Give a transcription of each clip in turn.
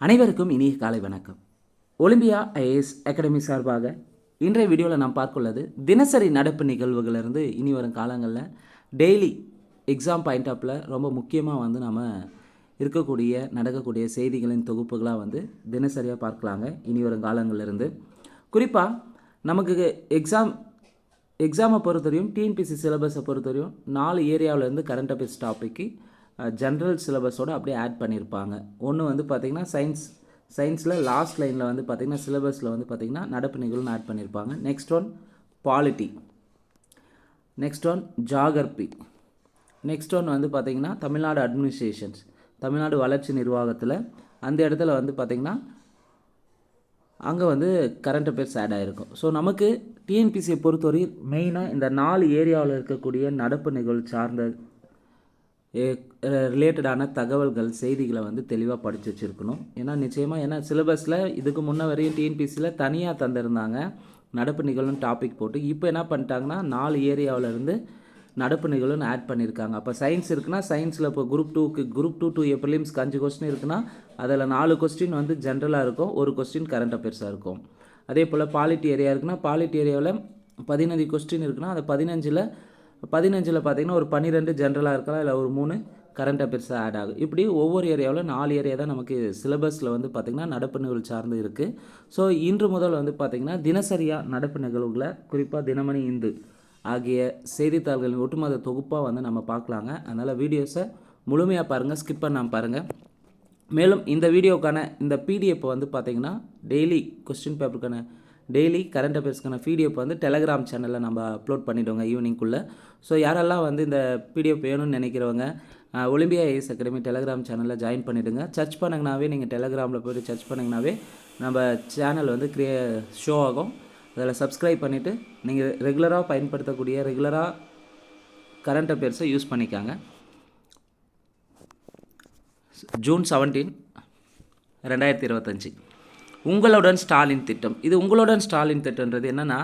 அனைவருக்கும் இனிய காலை வணக்கம். ஒலிம்பியா ஐஏஎஸ் அகாடமி சார்பாக இன்றைய வீடியோவில் நாம் பார்க்குள்ளது தினசரி நடப்பு நிகழ்வுகளிலிருந்து இனி வரும் காலங்களில் டெய்லி எக்ஸாம் பாயிண்ட் ஆஃபில் ரொம்ப முக்கியமாக நம்ம நடக்கக்கூடிய செய்திகளின் தொகுப்புகளாக தினசரியாக பார்க்கலாங்க. இனி வரும் காலங்களிலிருந்து குறிப்பாக நமக்கு எக்ஸாமை பொறுத்தவரையும் டிஎன்பிசி சிலபஸை பொறுத்தவரையும் 4 ஏரியாவிலேருந்து கரண்ட் அஃபேர்ஸ் டாப்பிக்கு ஜென்ரல் சிலபஸோடு அப்படியே ஆட் பண்ணியிருப்பாங்க. ஒன்று பார்த்திங்கன்னா சயின்ஸில் லாஸ்ட் லைனில் பார்த்திங்கன்னா சிலபஸில் பார்த்திங்கன்னா நடப்பு நிகழ்வுன்னு ஆட் பண்ணியிருப்பாங்க. Next one polity, next one geography, next one பார்த்திங்கன்னா தமிழ்நாடு அட்மினிஸ்ட்ரேஷன்ஸ், தமிழ்நாடு வளர்ச்சி நிர்வாகத்தில் அந்த இடத்துல பார்த்திங்கன்னா அங்கே கரண்ட் அஃபேர்ஸ் ஆட் ஆகிருக்கும். ஸோ நமக்கு டிஎன்பிசியை பொறுத்தவரை மெயினாக இந்த 4 ஏரியாவில் இருக்கக்கூடிய நடப்பு நிகழ்வு சார்ந்த ரிலேட்டடான தகவல்கள் செய்திகளை தெளிவாக படித்து வச்சுருக்கணும். ஏன்னா சிலபஸில் இதுக்கு முன்னே வரையும் டிஎன்பிசியில் தனியாக தந்திருந்தாங்க நடப்பு நிகழ்வுன்னு டாபிக் போட்டு. இப்போ என்ன பண்ணிட்டாங்கன்னா 4 ஏரியாவிலேருந்து நடப்பு நிகழ்வுன்னு ஆட் பண்ணியிருக்காங்க. அப்போ சயின்ஸ் இருக்குன்னா சயின்ஸில் இப்போ குரூப் 2 ப்ரிலிம்ஸ்க்கு 5 கொஸ்டின் இருக்குன்னா அதில் 4 கொஸ்டின் ஜென்ரலாக இருக்கும், ஒரு கொஸ்டின் கரண்ட் அஃபேர்ஸாக இருக்கும். அதே போல் பாலிட்டி ஏரியா இருக்குன்னா பாலிட்டி ஏரியாவில் 15 கொஸ்டின் இருக்குன்னா அது 15 பார்த்திங்கன்னா ஒரு 12 ஜென்ரலாக இருக்கலாம், இல்லை ஒரு 3 கரண்ட் அஃபேர்ஸாக ஆட் ஆகும். இப்படி ஒவ்வொரு ஏரியாவில் 4 ஏரியா தான் நமக்கு சிலபஸில் பார்த்திங்கன்னா நடப்பு நிகழ்வு சார்ந்து இருக்குது. ஸோ இன்று முதல் பார்த்திங்கன்னா தினசரியாக நடப்பு நிகழ்வுகளை குறிப்பாக தினமணி இந்து ஆகிய செய்தித்தாள்களின் ஒட்டுமொத்த தொகுப்பாக நம்ம பார்க்கலாங்க. அதனால் வீடியோஸை முழுமையாக பாருங்கள், ஸ்கிப் பண்ணாமல் பாருங்கள். மேலும் இந்த வீடியோக்கான இந்த பிடிஎஃப் பார்த்திங்கன்னா டெய்லி கொஸ்டின் பேப்பருக்கான டெய்லி கரண்ட் அஃபேர்ஸ்க்கான பிடிஎஃப் டெலகிராம் சேனலில் நம்ம அப்லோட் பண்ணிவிடுவோங்க ஈவினிங்குள்ளே. ஸோ யாரெல்லாம் இந்த பிடிஎஃப் வேணும்னு நினைக்கிறவங்க ஒலிம்பியா ஐஏஎஸ் அகாடமி டெலகிராம் சேனலில் ஜாயின் பண்ணிவிடுங்க. சர்ச் பண்ணிங்கனாவே நீங்கள் டெலகிராமில் போய்ட்டு சர்ச் பண்ணிங்கனாவே நம்ம சேனல் ஷோ ஆகும். அதில் சப்ஸ்கிரைப் பண்ணிவிட்டு நீங்கள் ரெகுலராக பயன்படுத்தக்கூடிய கரண்ட் அஃபேர்ஸை யூஸ் பண்ணிக்காங்க. ஜூன் 17, 2025 உங்களுடன் ஸ்டாலின் திட்டம். இது உங்களுடன் ஸ்டாலின் திட்டம்ன்றது என்னென்னா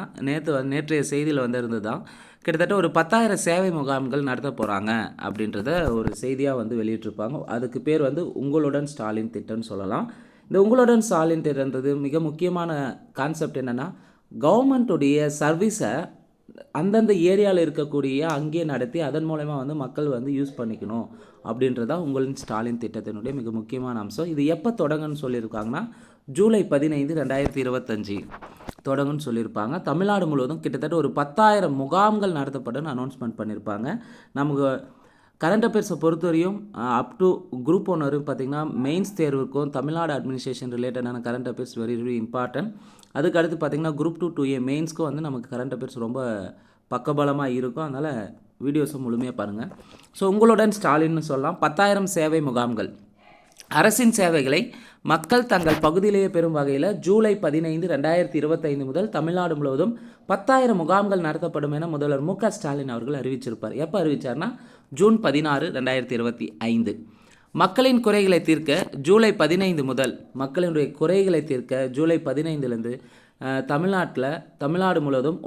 நேற்றைய செய்தியில் இருந்தது தான். கிட்டத்தட்ட ஒரு 10,000 சேவை முகாம்கள் நடத்த போகிறாங்க அப்படின்றத ஒரு செய்தியாக வெளியிட்டிருப்பாங்க. அதுக்கு பேர் உங்களுடன் ஸ்டாலின் திட்டம்னு சொல்லலாம். இந்த உங்களுடன் ஸ்டாலின் திட்டம்ன்றது மிக முக்கியமான கான்செப்ட் என்னென்னா கவர்மெண்ட்டுடைய சர்வீஸை அந்தந்த ஏரியாவில் இருக்கக்கூடிய அங்கேயே நடத்தி அதன் மூலமா மக்கள் யூஸ் பண்ணிக்கணும் அப்படின்றதான் உங்களின் ஸ்டாலின் திட்டத்தினுடைய மிக முக்கியமான அம்சம். இது எப்போ தொடங்குன்னு சொல்லியிருக்காங்கன்னா ஜூலை 15, 2025 தொடங்குன்னு சொல்லியிருப்பாங்க. தமிழ்நாடு முழுவதும் கிட்டத்தட்ட ஒரு 10,000 முகாம்கள் நடத்தப்படும் அனௌன்ஸ்மெண்ட் பண்ணியிருப்பாங்க. நமக்கு கரண்ட் அஃபேர்ஸை பொறுத்தவரையும் அப் டு குரூப் 1 வரையும் பார்த்திங்கன்னா மெயின்ஸ் தேர்வுக்கும் தமிழ்நாடு அட்மினிஸ்ட்ரேஷன் ரிலேட்டடான current affairs very very important. அதுக்கு அடுத்து பார்த்திங்கன்னா குரூப் 2A மெயின்ஸ்க்கும் நமக்கு கரண்ட் அஃபேர்ஸ் ரொம்ப பக்கபலமாக இருக்கும். அதனால் வீடியோஸை முழுமையாக பாருங்கள். ஸோ உங்களுடன் ஸ்டாலின்னு சொல்லலாம். 10,000 சேவை முகாம்கள் அரசின் சேவைகளை மக்கள் தங்கள் பகுதியிலேயே பெறும் வகையில் ஜூலை 15, 2025 முதல் தமிழ்நாடு முழுவதும் 10,000 முகாம்கள் நடத்தப்படும் என முதல்வர் மு.க. ஸ்டாலின் அவர்கள் அறிவிச்சிருப்பார். எப்போ அறிவித்தார்னா ஜூன் 16, 2025. மக்களின் குறைகளை தீர்க்க ஜூலை 15 முதல் மக்களினுடைய குறைகளை தீர்க்க ஜூலை 15லேருந்து தமிழ்நாடு முழுவதும்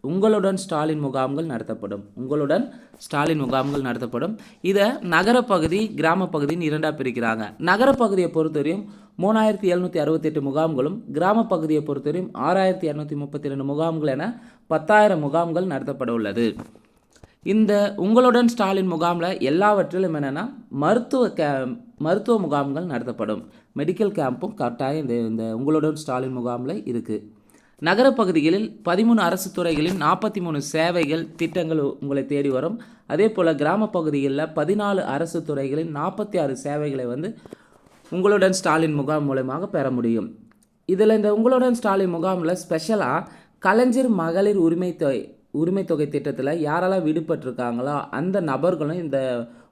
உங்களுடன் ஸ்டாலின் முகாம்கள் நடத்தப்படும். இதை நகரப்பகுதி கிராமப்பகுதின்னு 2ஆக பிரிக்கிறாங்க. நகரப்பகுதியை பொறுத்தவரையும் 3,768 முகாம்களும் கிராமப்பகுதியை பொறுத்தவரையும் 6,232 முகாம்கள் என 10,000 முகாம்கள் நடத்தப்பட உள்ளது. இந்த உங்களுடன் ஸ்டாலின் முகாமில் எல்லாவற்றிலும் என்னென்னா மருத்துவ முகாம்கள் நடத்தப்படும். மெடிக்கல் கேம்பும் கட்டாயம் இந்த உங்களுடன் ஸ்டாலின் முகாமில் இருக்குது. நகரப்பகுதிகளில் 13 அரசு துறைகளின் 43 சேவைகள் திட்டங்கள் உங்களை தேடி வரும். அதே போல் கிராம பகுதிகளில் 14 அரசு துறைகளின் 46 சேவைகளை உங்களுடன் ஸ்டாலின் முகாம் மூலமாக பெற முடியும். இதில் இந்த உங்களுடன் ஸ்டாலின் முகாமில் ஸ்பெஷலாக கலைஞர் மகளிர் உரிமை தொகை திட்டத்தில் யாரெல்லாம் விடுபட்டிருக்காங்களோ அந்த நபர்களும் இந்த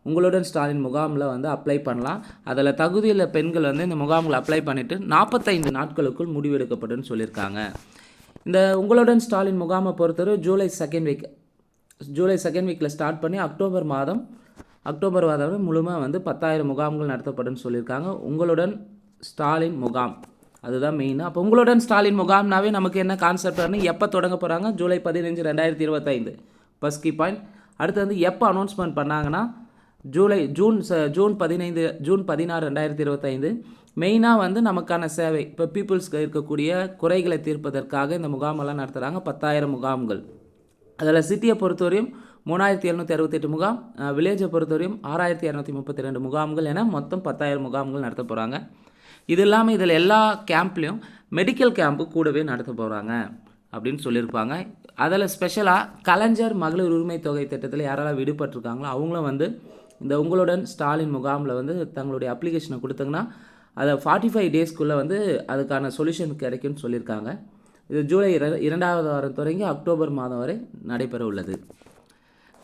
உங்களுடன் ஸ்டாலின் முகாமில் அப்ளை பண்ணலாம். அதில் தகுதியில் பெண்கள் இந்த முகாமில் அப்ளை பண்ணிவிட்டு 45 நாட்களுக்குள் முடிவெடுக்கப்பட்டுன்னு சொல்லியிருக்காங்க. இந்த உங்களுடன் ஸ்டாலின் முகாமை பொறுத்தவரை ஜூலை செகண்ட் வீக்கில் ஸ்டார்ட் பண்ணி அக்டோபர் மாதம் முழுமையாக 10,000 முகாம்கள் நடத்தப்படும்னு சொல்லியிருக்காங்க. உங்களுடன் ஸ்டாலின் முகாம் அதுதான் மெயின். அப்போ உங்களுடன் ஸ்டாலின் முகாம்னாவே நமக்கு என்ன கான்செப்ட் எப்போ தொடங்க போகிறாங்க? July 15, 2025 first key point. அடுத்து எப்போ அனௌன்ஸ்மெண்ட் பண்ணாங்கன்னா ஜூன் 16, 2025 மெயினாக வந்து நமக்கான சேவை, இப்போ பீப்புள்ஸ்க்கு இருக்கக்கூடிய குறைகளை தீர்ப்பதற்காக இந்த முகாமெல்லாம் நடத்துகிறாங்க. 10,000 முகாம்கள். அதில் சிட்டியை பொறுத்தவரையும் 3,768 முகாம், வில்லேஜை பொறுத்தவரையும் 6,232 முகாம்கள் என மொத்தம் 10,000 முகாம்கள் நடத்த போகிறாங்க. இது இல்லாமல் இதில் எல்லா கேம்ப்லேயும் மெடிக்கல் கேம்ப்பு கூடவே நடத்த போகிறாங்க அப்படின்னு சொல்லியிருப்பாங்க. அதில் ஸ்பெஷலாக கலைஞர் மகளிர் உரிமை தொகை திட்டத்தில் யாரெல்லாம் விடுபட்டிருக்காங்களோ அவங்களும் வந்து இந்த உங்களுடன் ஸ்டாலின் முகாமில் வந்து தங்களுடைய அப்ளிகேஷனை கொடுத்தங்கன்னா அதை 45 டேஸ்க்குள்ளே வந்து அதுக்கான சொல்யூஷன் கிடைக்கும்னு சொல்லியிருக்காங்க. இது ஜூலை 2வது வாரம் தொடங்கி அக்டோபர் மாதம் வரை நடைபெற உள்ளது.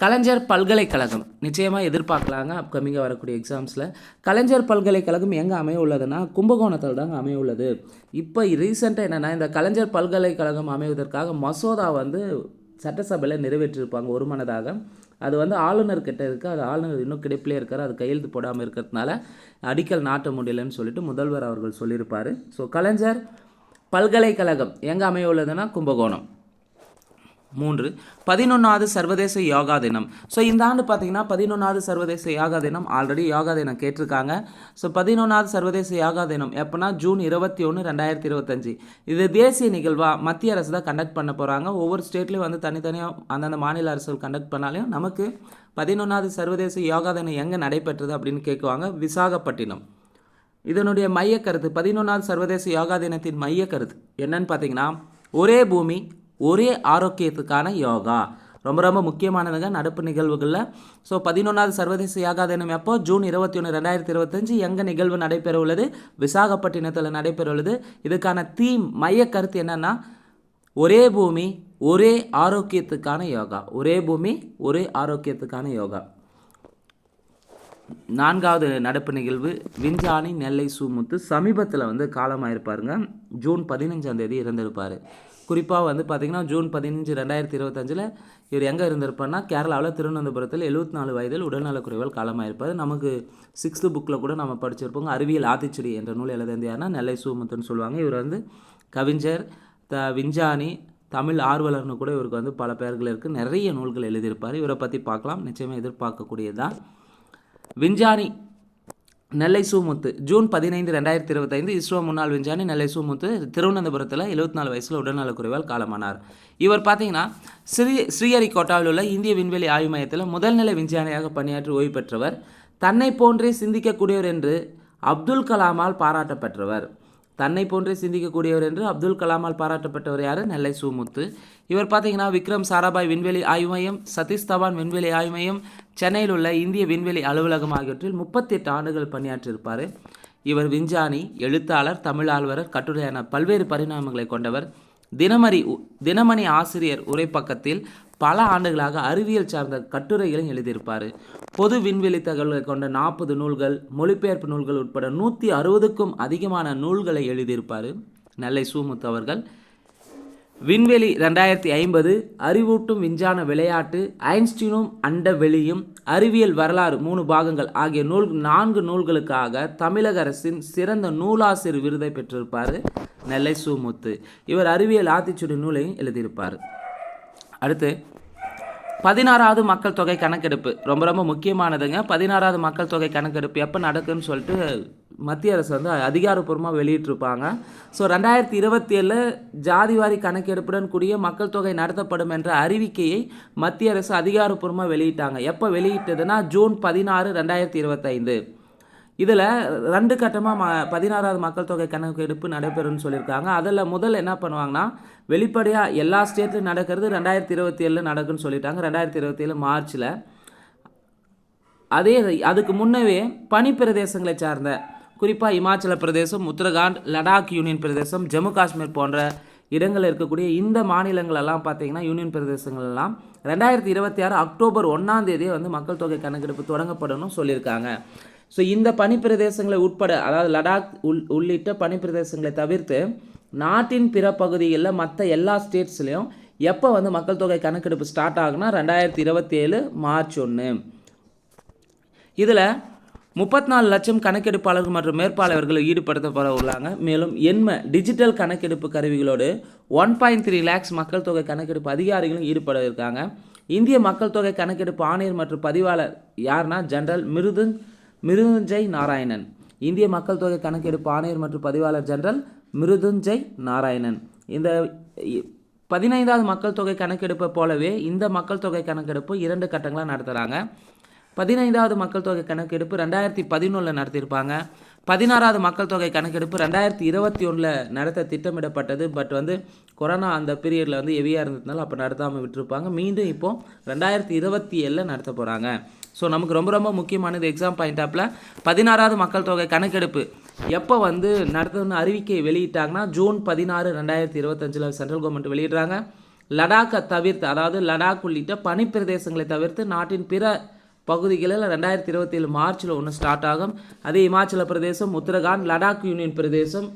கலைஞர் பல்கலைக்கழகம் நிச்சயமாக எதிர்பார்க்கலாங்க அப்கமிங்காக வரக்கூடிய எக்ஸாம்ஸில். கலைஞர் பல்கலைக்கழகம் எங்கே அமைய உள்ளதுன்னா கும்பகோணத்தில் தாங்க அமைய உள்ளது. இப்போ ரீசெண்டாக என்னென்னா இந்த கலைஞர் பல்கலைக்கழகம் அமைவதற்காக மசோதா வந்து சட்டசபையில் நிறைவேற்றியிருப்பாங்க ஒருமனதாக. அது வந்து ஆளுநர்கிட்ட இருக்குது. அது ஆளுநர் இன்னும் கிடைப்பிலே இருக்கார். அது கையெழுத்து போடாமல் இருக்கிறதுனால அடிக்கல் நாட்ட முடியலன்னு சொல்லிட்டு முதல்வர் அவர்கள் சொல்லியிருப்பார். ஸோ கலைஞர் பல்கலைக்கழகம் எங்கே அமைய உள்ளதுன்னா கும்பகோணம். 3. 11வது சர்வதேச யோகா தினம். ஸோ இந்த ஆண்டு பார்த்தீங்கன்னா 11வது சர்வதேச யோகா தினம். ஆல்ரெடி யோகா தினம் கேட்டிருக்காங்க. ஸோ 11வது சர்வதேச யோகா தினம் எப்போனா ஜூன் 21, 2025. இது தேசிய நிகழ்வாக மத்திய அரசு தான் கண்டக்ட் பண்ண போகிறாங்க. ஒவ்வொரு ஸ்டேட்லேயும் வந்து தனித்தனியாக அந்தந்த மாநில அரசுகள் கண்டக்ட் பண்ணாலையும் நமக்கு 11வது சர்வதேச யோகா தினம் எங்கே நடைபெற்றது அப்படின்னு கேட்குவாங்க. விசாகப்பட்டினம். இதனுடைய மையக்கருத்து 11வது சர்வதேச யோகா தினத்தின் மையக்கருத்து என்னன்னு பார்த்தீங்கன்னா ஒரே பூமி ஒரே ஆரோக்கியத்துக்கான யோகா. ரொம்ப ரொம்ப முக்கியமானதுங்க நடப்பு நிகழ்வுகளில். ஸோ 11வது சர்வதேச யோகா தினம் எப்போ ஜூன் 21, 2025 எங்கே நிகழ்வு நடைபெற உள்ளது? விசாகப்பட்டினத்தில் நடைபெற உள்ளது. இதுக்கான தீம் மைய கருத்து என்னென்னா ஒரே பூமி ஒரே ஆரோக்கியத்துக்கான யோகா. ஒரே பூமி ஒரே ஆரோக்கியத்துக்கான யோகா. 4வது நடப்பு நிகழ்வு விஞ்ஞானி நெல்லை சுமுத்து சமீபத்தில் வந்து காலமாயிருப்பாருங்க. ஜூன் 15ஆம் தேதி இறந்திருப்பார். குறிப்பாக வந்து பார்த்திங்கன்னா ஜூன் 15, 2025 இவர் எங்கே இருந்திருப்பார்னா கேரளாவில் திருவனந்தபுரத்தில் 74 வயதில் உடல்நலக்குறைவால் காலமாயிருப்பார். நமக்கு 6th புக்கில் கூட நம்ம படிச்சிருப்போங்க. அறிவியல் ஆத்திச்சுடி என்ற நூல் எழுதியாருன்னா நெல்லை சுமுத்துன்னு சொல்லுவாங்க. இவர் வந்து கவிஞர், விஞ்ஞானி, தமிழ் ஆர்வலர்னு கூட இவருக்கு வந்து பல பெயர்கள் இருக்குது. நிறைய நூல்கள் எழுதியிருப்பார். இவரை பற்றி பார்க்கலாம். நிச்சயமாக எதிர்பார்க்கக்கூடியதான். விஞ்ஞானி நெல்லை சுமுத்து ஜூன் 15, 2025 இஸ்ரோ முன்னாள் விஞ்ஞானி நெல்லை சுமுத்து திருவனந்தபுரத்தில் 74 வயசில் உடல்நலக்குறைவால் காலமானார். இவர் பார்த்தீங்கன்னா ஸ்ரீஹரிகோட்டாவில் உள்ள இந்திய விண்வெளி ஆய்வு மையத்தில் முதல்நிலை விஞ்ஞானியாக பணியாற்றி ஓய்வு பெற்றவர். தன்னை போன்றே சிந்திக்கக்கூடியவர் என்று அப்துல் கலாமால் பாராட்டப்பெற்றவர். தன்னை போன்றே சிந்திக்கக்கூடியவர் என்று அப்துல் கலாமால் பாராட்டப்பட்டவர் யார்? நெல்லை சுமுத்து. இவர் பார்த்தீங்கன்னா விக்ரம் சாராபாய் விண்வெளி ஆய்வு மையம், சதீஷ் தவான் விண்வெளி ஆய்வு மையம், சென்னையில் உள்ள இந்திய விண்வெளி அலுவலகம் ஆகியவற்றில் 38 ஆண்டுகள் பணியாற்றியிருப்பார். இவர் விஞ்ஞானி, எழுத்தாளர், தமிழ் ஆர்வலர், கட்டுரையான பல்வேறு பரிணாமங்களை கொண்டவர். தினமணி ஆசிரியர் உரைப்பக்கத்தில் பல ஆண்டுகளாக அறிவியல் சார்ந்த கட்டுரைகளை எழுதியிருப்பார். பொது விண்வெளி தகவல்களை கொண்ட 40 நூல்கள், மொழிபெயர்ப்பு நூல்கள் உட்பட 160க்கும் அதிகமான நூல்களை எழுதியிருப்பார் நெல்லை சுமுத்து அவர்கள். விண்வெளி 2050, அறிவூட்டும் விஞ்ஞான விளையாட்டு, ஐன்ஸ்டீனும் அண்ட வெளியும், அறிவியல் வரலாறு 3 பாகங்கள் ஆகிய 4 நூல்களுக்காக தமிழக அரசின் சிறந்த நூலாசிரியர் விருதை பெற்றிருப்பார் நெல்லை சுமுத்து. இவர் அறிவியல் ஆத்திச்சுடி நூலையும் எழுதியிருப்பார். அடுத்து 16வது மக்கள் தொகை கணக்கெடுப்பு ரொம்ப ரொம்ப முக்கியமானதுங்க. 16வது மக்கள் தொகை கணக்கெடுப்பு எப்போ நடக்குன்னு சொல்லிட்டு மத்திய அரசு வந்து அதிகாரப்பூர்வமாக வெளியிட்டிருப்பாங்க. ஸோ 2027 ஜாதிவாரி கணக்கெடுப்புடன் கூடிய மக்கள் தொகை நடத்தப்படும் என்ற அறிவிக்கையை மத்திய அரசு அதிகாரப்பூர்வமாக வெளியிட்டாங்க. எப்போ வெளியிட்டதுன்னா ஜூன் 16, 2025. இதில் 2 கட்டமாக 16வது மக்கள் தொகை கணக்கெடுப்பு நடைபெறும்னு சொல்லியிருக்காங்க. அதில் முதல் என்ன பண்ணுவாங்கன்னா வெளிப்படையாக எல்லா ஸ்டேட்லையும் நடக்கிறது 2027 நடக்குன்னு சொல்லிட்டாங்க. 2027 மார்ச்சில். அதுக்கு முன்னவே பனிப்பிரதேசங்களை சார்ந்த குறிப்பாக இமாச்சல பிரதேசம், உத்தரகாண்ட், லடாக் யூனியன் பிரதேசம், ஜம்மு காஷ்மீர் போன்ற இடங்களில் இருக்கக்கூடிய இந்த மாநிலங்களெல்லாம் பார்த்திங்கன்னா யூனியன் பிரதேசங்கள்லாம் 2026 அக்டோபர் 1ஆம் தேதியே வந்து மக்கள் தொகை கணக்கெடுப்பு தொடங்கப்படணும் சொல்லியிருக்காங்க. ஸோ இந்த பனிப்பிரதேசங்களை உட்பட அதாவது லடாக் உள்ளிட்ட பனிப்பிரதேசங்களை தவிர்த்து நாட்டின் பிற பகுதிகளில் மற்ற எல்லா ஸ்டேட்ஸ்லையும் எப்போ வந்து மக்கள் தொகை கணக்கெடுப்பு ஸ்டார்ட் ஆகுனா 2027 மார்ச் 1. இதில் 34 லட்சம் கணக்கெடுப்பாளர்கள் மற்றும் மேற்பாளர்கள் ஈடுபடுத்தப்பட உள்ளாங்க. மேலும் டிஜிட்டல் கணக்கெடுப்பு கருவிகளோடு 1.3 lakhs மக்கள் தொகை கணக்கெடுப்பு அதிகாரிகளும் ஈடுபட இருக்காங்க. இந்திய மக்கள் தொகை கணக்கெடுப்பு ஆணையர் மற்றும் பதிவாளர் யார்னா ஜெனரல் மிருதுஞ்சய் நாராயணன். இந்திய மக்கள் தொகை கணக்கெடுப்பு ஆணையர் மற்றும் பதிவாளர் ஜெனரல் மிருதுஞ்சய் நாராயணன். இந்த 15வது மக்கள் தொகை கணக்கெடுப்பை போலவே இந்த மக்கள் தொகை கணக்கெடுப்பு 2 கட்டங்களாக நடத்துகிறாங்க. 15வது மக்கள் தொகை கணக்கெடுப்பு 2011 நடத்தியிருப்பாங்க. 16வது மக்கள் தொகை கணக்கெடுப்பு 2021 நடத்த திட்டமிடப்பட்டது. பட் கொரோனா அந்த பீரியடில் ஹெவியாக இருந்ததுனால அப்போ நடத்தாமல் விட்டுருப்பாங்க. மீண்டும் இப்போது 2027 நடத்த போகிறாங்க. ஸோ நமக்கு ரொம்ப ரொம்ப முக்கியமானது எக்ஸாம் பாயிண்ட் ஆப்பில் 16வது மக்கள் தொகை கணக்கெடுப்பு எப்போ நடத்துன்னு அறிவிக்கை வெளியிட்டாங்கன்னா ஜூன் 16, 2025 சென்ட்ரல் கவர்மெண்ட் வெளியிடுறாங்க. லடாக்கை தவிர்த்து, அதாவது லடாக் உள்ளிட்ட பனிப்பிரதேசங்களை தவிர்த்து நாட்டின் பிற பகுதிகளில் 2027 மார்ச்சில் ஒன்று ஸ்டார்ட் ஆகும். அதே இமாச்சல பிரதேசம், உத்தரகாண்ட், லடாக் யூனியன் பிரதேசம்,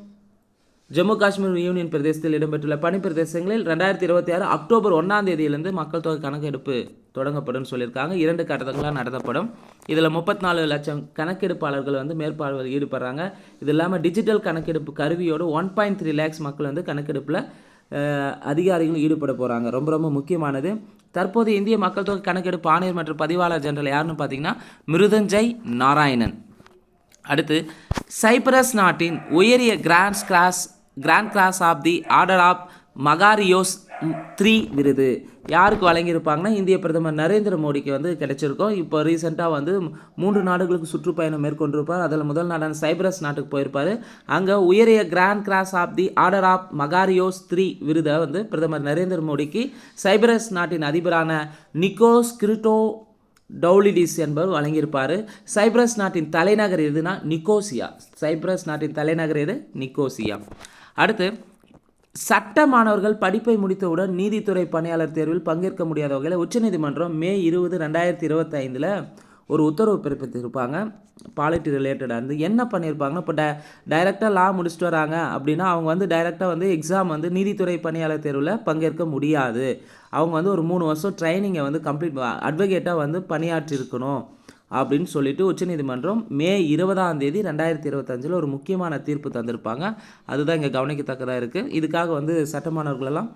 ஜம்மு காஷ்மீர் யூனியன் பிரதேசத்தில் இடம்பெற்றுள்ள பனிப்பிரதேசங்களில் 2026 அக்டோபர் 1 மக்கள் தொகை கணக்கெடுப்பு தொடங்கப்படும் சொல்லியிருக்காங்க. 2 கட்டங்களாக நடத்தப்படும். இதில் 34 லட்சம் கணக்கெடுப்பாளர்கள் மேற்பார்வையில் ஈடுபடுறாங்க. இது இல்லாமல் டிஜிட்டல் கணக்கெடுப்பு கருவியோடு 1.3 lakhs மக்கள் கணக்கெடுப்பில் அதிகாரிகள் ஈடுபட போகிறாங்க. ரொம்ப ரொம்ப முக்கியமானது. தற்போது இந்திய மக்கள் தொகை கணக்கெடுப்பு ஆணையர் மற்றும் பதிவாளர் ஜெனரல் யாருன்னு பார்த்தீங்கன்னா மிருதுஞ்சய் நாராயணன். அடுத்து சைப்ரஸ் நாட்டின் உயரிய grand cross of the order of Makarios 3 விருது யாருக்கு வழங்கியிருப்பாங்கன்னா இந்திய பிரதமர் நரேந்திர மோடிக்கு கிடைச்சிருக்கும். இப்போ ரீசெண்டாக 3 நாடுகளுக்கு சுற்றுப்பயணம் மேற்கொண்டிருப்பார். அதில் முதல் நாடான சைப்ரஸ் நாட்டுக்கு போயிருப்பார். அங்கே உயரிய grand cross of the order of Makarios 3 விருதை பிரதமர் நரேந்திர மோடிக்கு சைப்ரஸ் நாட்டின் அதிபரான நிக்கோஸ் கிறிஸ்டோடௌலிடிஸ் என்பவர் வழங்கியிருப்பார். சைப்ரஸ் நாட்டின் தலைநகர் எதுனா நிக்கோசியா. சைப்ரஸ் நாட்டின் தலைநகர் எது? நிக்கோசியா. அடுத்து சட்ட மாணவர்கள் படிப்பை முடித்தவுடன் நீதித்துறை பணியாளர் தேர்வில் பங்கேற்க முடியாத வகையில் உச்சநீதிமன்றம் மே 20, 2025 ஒரு உத்தரவு பிறப்பித்திருப்பாங்க. பாலிட்டி ரிலேட்டடாக என்ன பண்ணியிருப்பாங்கன்னா, இப்போ டைரெக்டாக லா முடிச்சுட்டு வராங்க அப்படின்னா அவங்க டைரெக்டாக எக்ஸாம் நீதித்துறை பணியாளர் தேர்வில் பங்கேற்க முடியாது. அவங்க ஒரு 3 வருஷம் ட்ரைனிங்கை கம்ப்ளீட் அட்வொகேட்டாக பணியாற்றிருக்கணும் அப்படின்னு சொல்லிட்டு உச்சநீதிமன்றம் மே 20, 2025 ஒரு முக்கியமான தீர்ப்பு தந்திருப்பாங்க. அதுதான் இங்கே கவனிக்கத்தக்கதாக இருக்குது. இதுக்காக சட்டமானவர்களெல்லாம்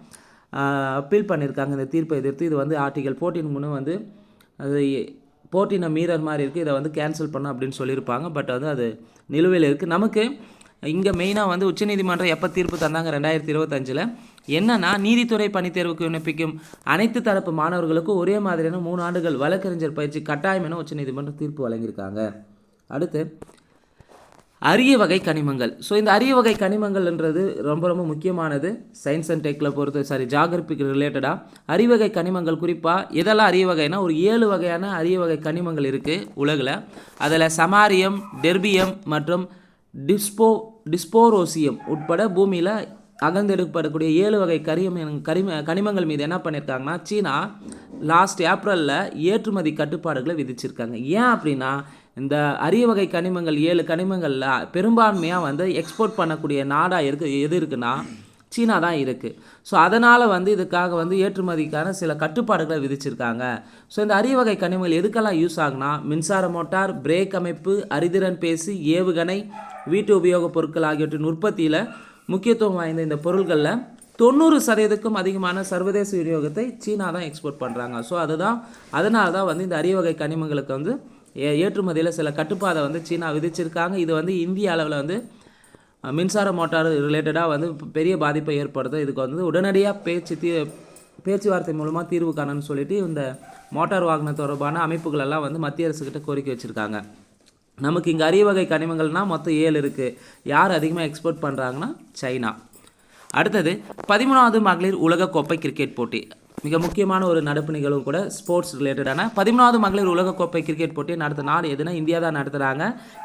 அப்பீல் பண்ணியிருக்காங்க இந்த தீர்ப்பை எதிர்த்து. இது ஆர்டிகல் 14 அது 14 மீறர் மாதிரி இருக்குது. இதை கேன்சல் பண்ண அப்படின்னு சொல்லியிருப்பாங்க. பட் அது நிலுவையில் இருக்குது. நமக்கு இங்கே மெயினாக உச்சநீதிமன்றம் எப்போ தீர்ப்பு தந்தாங்க 2025 என்னன்னா, நீதித்துறை பணித்தேர்வுக்கு விண்ணப்பிக்கும் அனைத்து தரப்பு மாணவர்களுக்கும் ஒரே மாதிரியான 3 ஆண்டுகள் வழக்கறிஞர் பயிற்சி கட்டாயம் என உச்சநீதிமன்றம் தீர்ப்பு வழங்கியிருக்காங்க. அடுத்து அரிய வகை கனிமங்கள். ஸோ இந்த அரிய வகை கனிமங்கள்ன்றது ரொம்ப ரொம்ப முக்கியமானது. சயின்ஸ் அண்ட் டெக்கில் ஜாகிரபிக்கு ரிலேட்டடாக அரிய வகை கனிமங்கள் குறிப்பாக எதெல்லாம் அரிய வகைனா ஒரு 7 வகையான அரிய வகை கனிமங்கள் இருக்குது உலகில். அதில் சமாரியம், டெர்பியம் மற்றும் டிஸ்போரோசியம் உட்பட பூமியில் அகழ்ந்தெடுக்கப்படக்கூடிய 7 வகை கனிமங்கள் மீது என்ன பண்ணியிருக்காங்கன்னா சீனா லாஸ்ட் ஏப்ரலில் ஏற்றுமதி கட்டுப்பாடுகளை விதிச்சிருக்காங்க. ஏன் அப்படின்னா இந்த அரிய வகை கனிமங்கள் 7 கனிமங்களில் பெரும்பான்மையாக எக்ஸ்போர்ட் பண்ணக்கூடிய நாடாக எது இருக்குன்னா சீனா தான் இருக்குது. ஸோ அதனால் இதுக்காக ஏற்றுமதிக்கான சில கட்டுப்பாடுகளை விதிச்சிருக்காங்க. ஸோ இந்த அரிய வகை கனிமங்கள் எதுக்கெல்லாம் யூஸ் ஆகுனா மின்சார மோட்டார், பிரேக் அமைப்பு, அறிதிறன் பேசி, ஏவுகணை, வீட்டு உபயோகப் பொருட்கள் ஆகியவற்றின் உற்பத்தியில் முக்கியத்துவம் வாய்ந்த இந்த பொருட்களில் 90% அதிகமான சர்வதேச விநியோகத்தை சீனா தான் எக்ஸ்போர்ட் பண்ணுறாங்க. ஸோ அதனால தான் இந்த அரிய வகை கனிமங்களுக்கு ஏற்றுமதியில் சில கட்டுப்பாடை சீனா விதிச்சிருக்காங்க. இது இந்திய அளவில் மின்சார மோட்டார் ரிலேட்டடாக பெரிய பாதிப்பை ஏற்படுத்தும். இதுக்கு உடனடியாக பேச்சுவார்த்தை மூலமாக தீர்வு காணணும்னு சொல்லிட்டு இந்த மோட்டார் வாகனம் தொடர்பான அமைப்புகளெல்லாம் மத்திய அரசுக்கிட்ட கோரிக்கை வச்சுருக்காங்க. நமக்கு இங்கே அரிய வகை கனிமங்கள்னால் மொத்தம் 7 இருக்குது. யார் அதிகமாக எக்ஸ்போர்ட் பண்ணுறாங்கன்னா சைனா. அடுத்தது 13வது மகளிர் உலகக்கோப்பை கிரிக்கெட் போட்டி. மிக முக்கியமான ஒரு நடப்பு நிகழ்வு கூட, ஸ்போர்ட்ஸ் ரிலேட்டடான 13வது மகளிர் உலகக்கோப்பை கிரிக்கெட் போட்டியை நடத்த நாடு எதுனா இந்தியா தான் நடத்துகிறாங்க.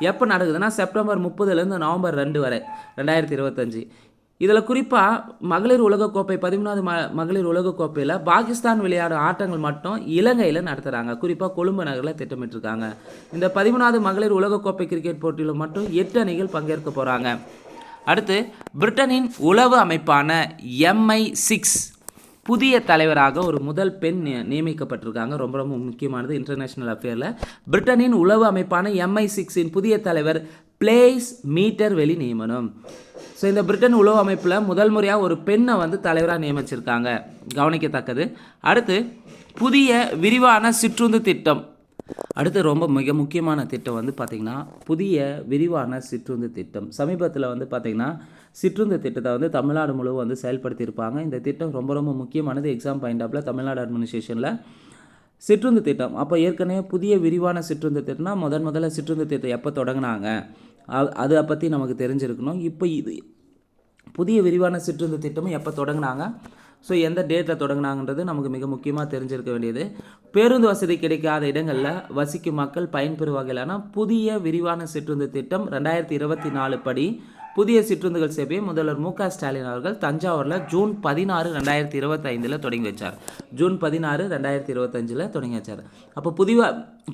எப்போ நடக்குதுன்னா செப்டம்பர் 30 நவம்பர் 2 வரை 2025. இதில் குறிப்பாக மகளிர் உலகக்கோப்பை 13வது மகளிர் உலகக்கோப்பையில் பாகிஸ்தான் விளையாடும் ஆட்டங்கள் மட்டும் இலங்கையில் நடத்துகிறாங்க. குறிப்பாக கொழும்பு நகரில் திட்டமிட்டிருக்காங்க. இந்த 13வது மகளிர் உலகக்கோப்பை கிரிக்கெட் போட்டியில் மட்டும் 8 அணிகள் பங்கேற்க போகிறாங்க. அடுத்து பிரிட்டனின் உளவு அமைப்பான MI6 புதிய தலைவராக ஒரு முதல் பெண் நியமிக்கப்பட்டிருக்காங்க. ரொம்ப ரொம்ப முக்கியமானது இன்டர்நேஷ்னல் அஃபேரில். பிரிட்டனின் உளவு அமைப்பான MI6 புதிய தலைவர் பிளேஸ் மீட்டர் வெளி நியமனம். ஸோ இந்த பிரிட்டன் உளவு அமைப்பில் முதல் முறையாக ஒரு பெண்ணை தலைவராக நியமிச்சிருக்காங்க, கவனிக்கத்தக்கது. அடுத்து புதிய விரிவான சிற்றுந்து திட்டம் அடுத்து ரொம்ப மிக முக்கியமான திட்டம் வந்து பார்த்திங்கன்னா புதிய விரிவான சிற்றுந்து திட்டம். சமீபத்தில் வந்து பார்த்திங்கன்னா சிற்றுந்து திட்டத்தை வந்து தமிழ்நாடு முழுவதும் வந்து செயல்படுத்தியிருப்பாங்க. இந்த திட்டம் ரொம்ப ரொம்ப முக்கியமானது. எக்ஸாம் பாயிண்ட் ஆஃபில் தமிழ்நாடு அட்மினிஸ்ட்ரேஷனில் சிற்றுந்து திட்டம். அப்போ ஏற்கனவே புதிய விரிவான சிற்றுந்து திட்டம்னா முதல்ல சிற்றுந்து திட்டம் எப்போ தொடங்கினாங்க அதை பற்றி நமக்கு தெரிஞ்சிருக்கணும். இப்போ இது புதிய விரிவான சிற்றுந்து திட்டமும் எப்போ தொடங்கினாங்க, ஸோ எந்த டேட்டில் தொடங்கினாங்கன்றது நமக்கு மிக முக்கியமாக தெரிஞ்சிருக்க வேண்டியது. பேருந்து வசதி கிடைக்காத இடங்களில் வசிக்கும் மக்கள் பயன்பெறும் வகையிலான புதிய விரிவான சிற்றுந்து திட்டம் 2024 படி புதிய சிற்றுந்துகள் சேவையை முதல்வர் மு.க. ஸ்டாலின் அவர்கள் தஞ்சாவூரில் ஜூன் 16, 2025 தொடங்கி வச்சார். ஜூன் 16, 2025 தொடங்கி வச்சார். அப்போ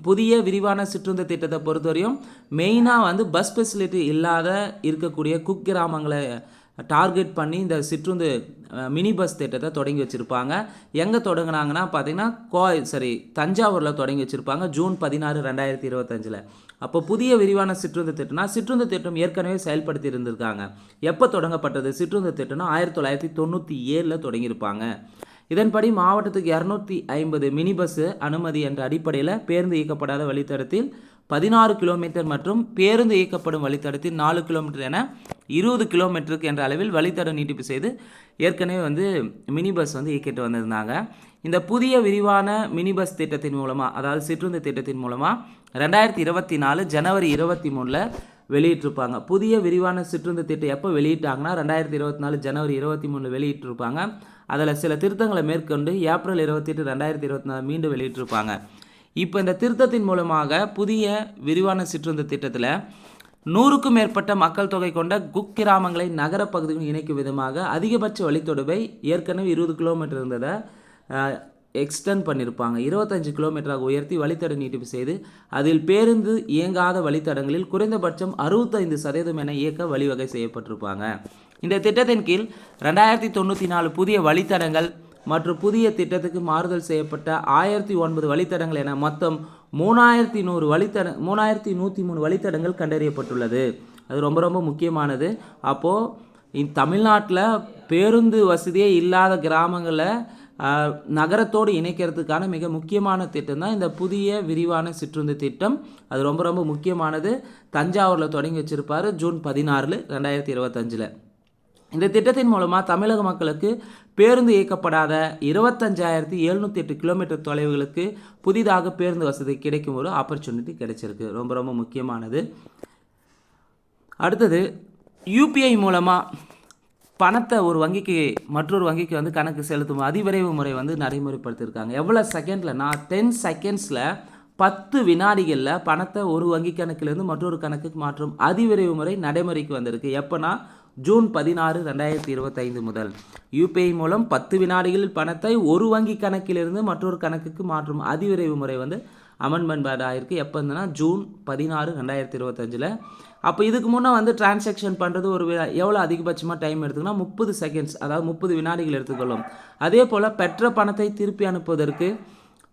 புதிய விரிவான சிற்றுந்து திட்டத்தை பொறுத்தவரையும் மெயினாக வந்து பஸ் ஃபெசிலிட்டி இல்லாத இருக்கக்கூடிய குக்கிராமங்களை டார்கெட் பண்ணி இந்த சிற்றுந்து மினி பஸ் திட்டத்தை தொடங்கி வச்சுருப்பாங்க. எங்கே தொடங்கினாங்கன்னா பார்த்தீங்கன்னா தஞ்சாவூரில் தொடங்கி வச்சுருப்பாங்க ஜூன் 16, 2025. அப்போ புதிய விரிவான சிற்றுந்து திட்டம்னா சிற்றுந்து திட்டம் ஏற்கனவே செயல்படுத்தி இருந்திருக்காங்க. எப்போ தொடங்கப்பட்டது சிற்றுந்து திட்டம்னா 1997 தொடங்கியிருப்பாங்க. இதன்படி மாவட்டத்துக்கு 250 மினி பஸ்ஸு அனுமதி என்ற அடிப்படையில் பேருந்து இயக்கப்படாத வழித்தடத்தில் 16 கிலோமீட்டர் மற்றும் பேருந்து இயக்கப்படும் வழித்தடத்தில் 4 கிலோமீட்டர் என 20 கிலோமீட்டருக்கு என்ற அளவில் வழித்தடம் நீட்டிப்பு செய்து ஏற்கனவே வந்து மினி பஸ் வந்து இயக்கிட்டு வந்திருந்தாங்க. இந்த புதிய விரிவான மினி பஸ் திட்டத்தின் மூலமாக, அதாவது சிற்றுந்து திட்டத்தின் மூலமாக 2024 ஜனவரி 23 வெளியிட்டிருப்பாங்க. புதிய விரிவான சிற்றுந்து திட்டம் எப்போ வெளியிட்டாங்கன்னா 2024 ஜனவரி 23 வெளியிட்டிருப்பாங்க. அதில் சில திருத்தங்களை மேற்கொண்டு ஏப்ரல் 28, 2024 மீண்டும் வெளியிட்டிருப்பாங்க. இப்போ இந்த திருத்தத்தின் மூலமாக புதிய விரிவான சிற்றுந்து திட்டத்தில் 100க்கும் மேற்பட்ட மக்கள் தொகை கொண்ட குக்கிராமங்களை நகரப்பகுதிகள் இணைக்கும் விதமாக அதிகபட்ச வழித்தொடர்பை ஏற்கனவே 20 கிலோமீட்டர் இருந்ததை எக்ஸ்டெண்ட் பண்ணியிருப்பாங்க. 25 கிலோமீட்டராக உயர்த்தி வழித்தட நீட்டிப்பு செய்து அதில் பேருந்து இயங்காத வழித்தடங்களில் குறைந்தபட்சம் 65% என இயக்க வழிவகை செய்யப்பட்டிருப்பாங்க. இந்த திட்டத்தின் கீழ் 2094 புதிய வழித்தடங்கள் மற்றும் புதிய திட்டத்துக்கு மாறுதல் செய்யப்பட்ட 1009 வழித்தடங்கள் என மொத்தம் 3103 வழித்தடங்கள் கண்டறியப்பட்டுள்ளது. அது ரொம்ப ரொம்ப முக்கியமானது. அப்போது தமிழ்நாட்டில் பேருந்து வசதியே இல்லாத கிராமங்களை நகரத்தோடு இணைக்கிறதுக்கான மிக முக்கியமான திட்டம் தான் இந்த புதிய விரிவான சிற்றுந்து திட்டம். அது ரொம்ப ரொம்ப முக்கியமானது. தஞ்சாவூரில் தொடங்கி வச்சிருப்பார் ஜூன் 16, 2025. இந்த திட்டத்தின் மூலமாக தமிழக மக்களுக்கு பேருந்து இயக்கப்படாத 25,708 கிலோமீட்டர் தொலைவுகளுக்கு புதிதாக பேருந்து வசதி கிடைக்கும் ஒரு ஆப்பர்ச்சுனிட்டி கிடைச்சிருக்கு. ரொம்ப ரொம்ப முக்கியமானது. அடுத்தது யூபிஐ மூலமாக பணத்தை ஒரு வங்கிக்கு மற்றொரு வங்கிக்கு வந்து கணக்கு செலுத்தும் அதிவிரைவு முறை வந்து நடைமுறைப்படுத்தியிருக்காங்க. எவ்வளோ செகண்டில் 10 செகண்ட்ஸில் 10 வினாடிகளில் பணத்தை ஒரு வங்கி கணக்கிலிருந்து மற்றொரு கணக்குக்கு மாற்றும் அதிவிரைவு முறை நடைமுறைக்கு வந்திருக்கு. எப்போனா ஜூன் 16, 2025 முதல் யூபிஐ மூலம் 10 வினாடிகளில் பணத்தை ஒரு வங்கி கணக்கிலிருந்து மற்றொரு கணக்குக்கு மாற்றும் அதிவிரைவு முறை வந்து அமெண்ட்மெண்ட் ஆகிருக்கு. எப்போ இருந்ததுன்னா ஜூன் 16, 2025. அப்போ இதுக்கு முன்னே வந்து டிரான்சாக்ஷன் பண்ணுறது எவ்வளோ அதிகபட்சமாக டைம் எடுத்துக்கன்னா 30 செகண்ட்ஸ், அதாவது 30 வினாடிகள் எடுத்துக்கொள்ளும். அதே போல் பெற்ற பணத்தை திருப்பி அனுப்புவதற்கு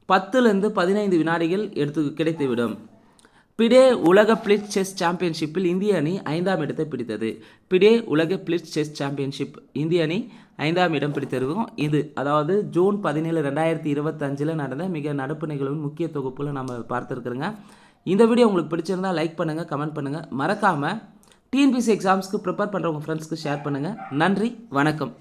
10லேருந்து 15 வினாடிகள் கிடைத்துவிடும். பிடே உலக பிளிட்ஸ் செஸ் சாம்பியன்ஷிப்பில் இந்திய அணி 5ஆம் இடத்தை பிடித்தது. பிடே உலக பிளிட்ஸ் செஸ் சாம்பியன்ஷிப் இந்திய அணி 5ஆம் இடம் பிடித்திருக்கும். இது அதாவது ஜூன் 17, 2025 நடந்த மிக நடப்பு நிகழ்வின் முக்கிய தொகுப்பில் நம்ம பார்த்துருக்குறோங்க. இந்த வீடியோ உங்களுக்கு பிடிச்சிருந்தால் லைக் பண்ணுங்கள், கமெண்ட் பண்ணுங்கள். மறக்காமல் டிஎன்பிஎஸ்சி எக்ஸாம்ஸ்க்கு ப்ரிப்பேர் பண்ணுறவங்க ஃப்ரெண்ட்ஸ்க்கு ஷேர் பண்ணுங்கள். நன்றி, வணக்கம்.